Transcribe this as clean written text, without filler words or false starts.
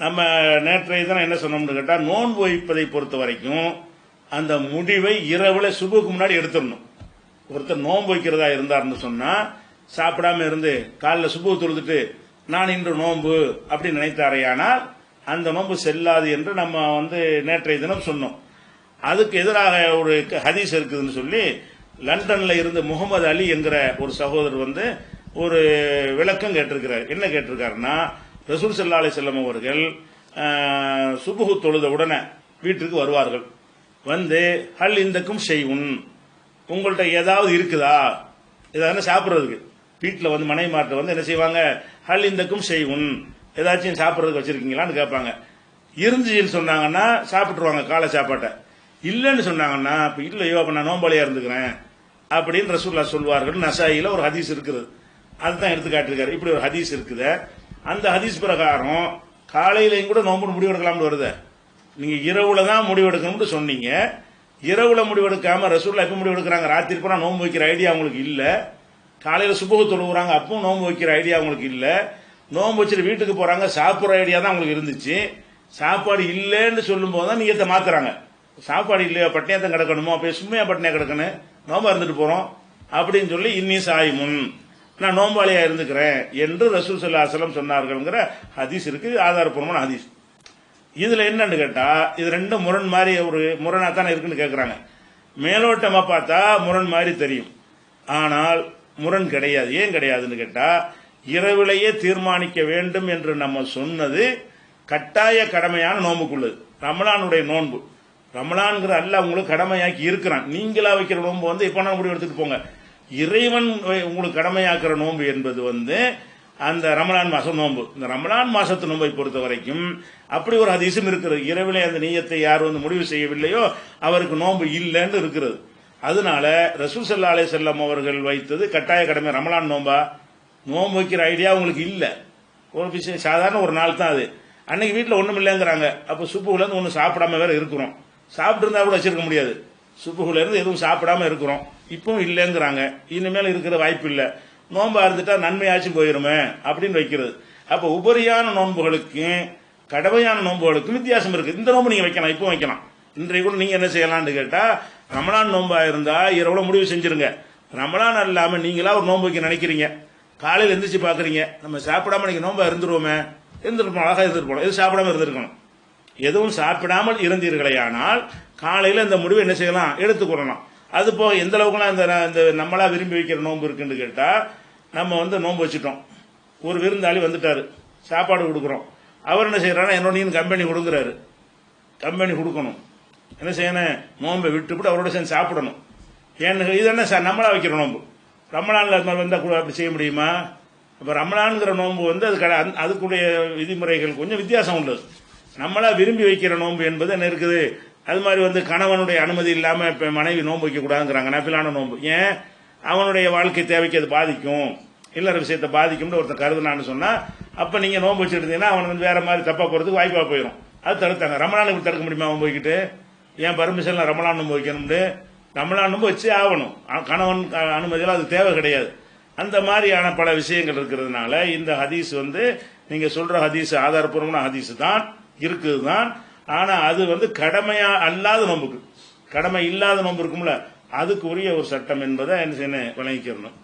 நம்ம நேற்றைய தினம் என்ன சொன்னோம்னு கேட்டால், நோன்பு வைப்பதை பொறுத்த வரைக்கும் அந்த முடிவை இரவுல சுபுக்கு முன்னாடி எடுத்துடணும். ஒருத்தர் நோன்பு வைக்கிறதா இருந்தார்னு சொன்னா சாப்பிடாம இருந்து காலைல சுபு தொழுதுட்டு நான் இன்று நோன்பு அப்படி நினைத்தாரையானால் அந்த நோன்பு செல்லாது என்று நம்ம நேற்றைய தினம் சொன்னோம். அதுக்கு எதிராக ஒரு ஹதீஸ் இருக்குதுன்னு சொல்லி லண்டன்ல இருந்து முகமது அலி என்கிற ஒரு சகோதரர் ஒரு விளக்கம் கேட்டிருக்கிறார். என்ன கேட்டிருக்காருன்னா, ரசூல் ஸல்லல்லாஹு அலைஹி வஸல்லம் அவர்கள் சுபுஹு தொழுத உடனே வீட்டுக்கு வருவார்கள். ஹல் இந்தக்கும் ஷைஉன், உங்கள்கிட்ட ஏதாவது இருக்குதா, ஏதாவது சாப்பிட்றதுக்கு. வீட்டில் மனைவிமார்ட்ட என்ன செய்வாங்க, ஹல் இந்தக்கும் ஷைஉன், ஏதாச்சும் சாப்பிட்றதுக்கு வச்சிருக்கீங்களான்னு கேட்பாங்க. இருந்துச்சுன்னு சொன்னாங்கன்னா சாப்பிட்டுருவாங்க காலை சாப்பாட்டை. இல்லைன்னு சொன்னாங்கன்னா இப்ப இல்லையோ அப்ப நான் நோம்பாளியா இருந்துக்கிறேன் அப்படின்னு ரசூலுல்லாஹ் சொல்வார்கள். நசாயில ஒரு ஹதீஸ் இருக்குது, அதுதான் எடுத்து காட்டிருக்காரு. இப்படி ஒரு ஹதீஸ் இருக்குது. அந்த ஹதீஸ் பிரகாரம் காலையிலையும் கூட நோம்பு முடிவெடுக்கலாம்னு வருது. நீங்க இரவுல தான் முடிவெடுக்கணும்னு சொன்னீங்க. இரவுல முடிவெடுக்காம ரசூலுல்லாஹ் எப்ப முடிவெடுக்கிறாங்க, ராத்திரி பூரா நோம்பு வைக்கிற ஐடியா அவங்களுக்கு இல்ல. காலையில சுபஹு தொழுகிறாங்க, அப்பவும் நோம்பு வைக்கிற ஐடியா அவங்களுக்கு இல்ல. நோம்பு வச்சுட்டு வீட்டுக்கு போறாங்க, சாப்பிட்ற ஐடியா தான் அவங்களுக்கு இருந்துச்சு. சாப்பாடு இல்லைன்னு சொல்லும் போதுதான் நீயத்தை மாத்துறாங்க. சாப்பாடு இல்லையா, பட்னியாத்தான் கிடக்கணுமோ, அப்ப சும்மையா பட்னியா கிடக்கணும், நோம்பா இருந்துட்டு போறோம் அப்படின்னு சொல்லி இன்னி சாயிமுன், நான் நோம்பாளியா இருந்துக்கிறேன் என்று ரசூல் ஸல்லல்லாஹு அலைஹி வஸல்லம் சொன்னார்கள்ங்கிற ஹதீஸ் இருக்கு, ஆதாரப்பூர்வமான ஹதீஸ். இதுல என்னன்னு கேட்டா, இது ரெண்டும் முரண் மாதிரி ஒரு முரணா தானே இருக்குன்னு கேட்கறாங்க. மேலோட்டமா பார்த்தா முரண் மாதிரி தெரியும், ஆனால் முரண் கிடையாது. ஏன் கிடையாதுன்னு கேட்டா, இரவிலேயே தீர்மானிக்க வேண்டும் என்று நம்ம சொன்னது கட்டாய கடமையான நோன்புக்குள்ளது. ரமலானுடைய நோன்பு, ரமலான்கிற அல்லாஹ் உங்களுக்கு கடமையாக்கி இருக்கிறான். நீங்களா வைக்கிற நோன்பு இப்ப முடிவு எடுத்துட்டு போங்க. இறைவன் உங்களுக்கு கடமையாக்குற நோன்பு என்பது அந்த ரமலான் மாசம் நோன்பு. இந்த ரமலான் மாசத்து நோன்பை பொறுத்த வரைக்கும் அப்படி ஒரு ஹதீஸும் இருக்கிறது. இரவிலே அந்த நியத்தை யார் முடிவு செய்யவில்லையோ அவருக்கு நோன்பு இல்லைன்னு இருக்கிறது. அதனால ரசூல் ஸல்லல்லாஹு அலைஹி வஸல்லம் அவர்கள் வைத்தது கட்டாய கடமை. ரமலான் நோன்பா, நோன்பு வைக்கிற ஐடியா உங்களுக்கு இல்ல, ஒரு விஷயம் சாதாரண ஒரு நாள் தான் அது. அன்னைக்கு வீட்டில் ஒண்ணும் இல்லைங்கிறாங்க. அப்ப சுப்புகுல இருந்து ஒன்னும் சாப்பிடாம வேற இருக்கிறோம். சாப்பிட்டு இருந்தா கூட வச்சிருக்க முடியாது. சுப்புகுல இருந்து எதுவும் சாப்பிடாம இருக்கிறோம், இப்பவும் இல்லைங்கிறாங்க. இனிமேல் இருக்கிற வாய்ப்பு இல்ல, நோன்பா இருந்துட்டா நன்மையாச்சும் போயிருமே அப்படின்னு வைக்கிறது. அப்ப உபரியான நோன்புகளுக்கும் கடமையான நோன்புகளுக்கும் வித்தியாசம் இருக்கு. இந்த நோன்பு நீங்க வைக்கலாம், இப்போ வைக்கலாம். இன்றைய கூட நீங்க என்ன செய்யலாம்னு கேட்டா, ரமலான் நோன்பா இருந்தா இரவுல முடிவு செஞ்சிருங்க. ரமலான் அல்லாம நீங்களா ஒரு நோன்பு வைக்க நினைக்கிறீங்க, காலையில் எந்திரிச்சு பாக்குறீங்க, நம்ம சாப்பிடாம இன்னைக்கு நோன்பா இருந்துருவோமே, இருந்திருப்போம், அழகா இருந்திருப்போம், எதுவும் சாப்பிடாம இருந்திருக்கணும். எதுவும் சாப்பிடாமல் இருந்தீர்களேயானால் காலையில் இந்த முடிவை என்ன செய்யலாம், எடுத்துக்கொள்ளலாம். அது போக எந்த அளவுக்குலாம் இந்த நம்மளா விரும்பி வைக்கிற நோன்பு இருக்குன்னு கேட்டா, நம்ம நோன்பு வச்சுட்டோம், ஒரு விருந்தாளி வந்துட்டாரு, சாப்பாடு கொடுக்குறோம். அவர் என்ன செய்யறாரு, என்னோட கம்பெனி கொடுக்குறாரு, கம்பெனி கொடுக்கணும், என்ன செய்யணும், நோன்பை விட்டுவிட்டு அவரோட சேர்ந்து சாப்பிடணும். ஏன்னு இது என்ன சார் நம்மளா வைக்கிற நோன்பு, ரமலான்ல அது மாதிரி வந்தா கூட அப்படி செய்ய முடியுமா? அப்ப ரமலான்ங்கிற நோன்பு அது அதுக்குடைய விதிமுறைகள் கொஞ்சம் வித்தியாசம் உள்ளது. நம்மளா விரும்பி வைக்கிற நோன்பு என்பது என்ன இருக்குது, அது மாதிரி கணவனுடைய அனுமதி இல்லாம இப்ப மனைவி நோன்பு வைக்க கூடாதுங்கிறாங்க, நஃபிலான நோன்பு. ஏன், அவனுடைய வாழ்க்கை தேவைக்கு அது பாதிக்கும், இல்லற விஷயத்தை பாதிக்கும்னு ஒருத்தர் கருதுனான்னு சொன்னா, அப்ப நீங்க நோன்பு வச்சுட்டு இருந்தீங்கன்னா அவன் வேற மாதிரி தப்பா போறதுக்கு வாய்ப்பா போயிடும். அது தடுத்தாங்க. ரமலானுக்கு தடுக்க முடியுமா அவன் போய்கிட்டு, ஏன் பர்மிஷன்ல ரமலான் நோன்பு வைக்கணும்னு, ரமலான் நோன்பு வச்சு ஆகணும், கணவன் அனுமதியெல்லாம் அது தேவை கிடையாது. அந்த மாதிரியான பல விஷயங்கள் இருக்கிறதுனால இந்த ஹதீஸ் நீங்க சொல்ற ஹதீஸ் ஆதாரப்பூர்வமான ஹதீஸ் தான் இருக்குதுதான். ஆனா அது கடமையா அல்லாத நோன்புக்கு, கடமை இல்லாத நோன்பு இருக்கும்ல, அதுக்கு உரிய ஒரு சட்டம் என்பதை என்ன செய்யணும், விளங்கிக்கிறணும்.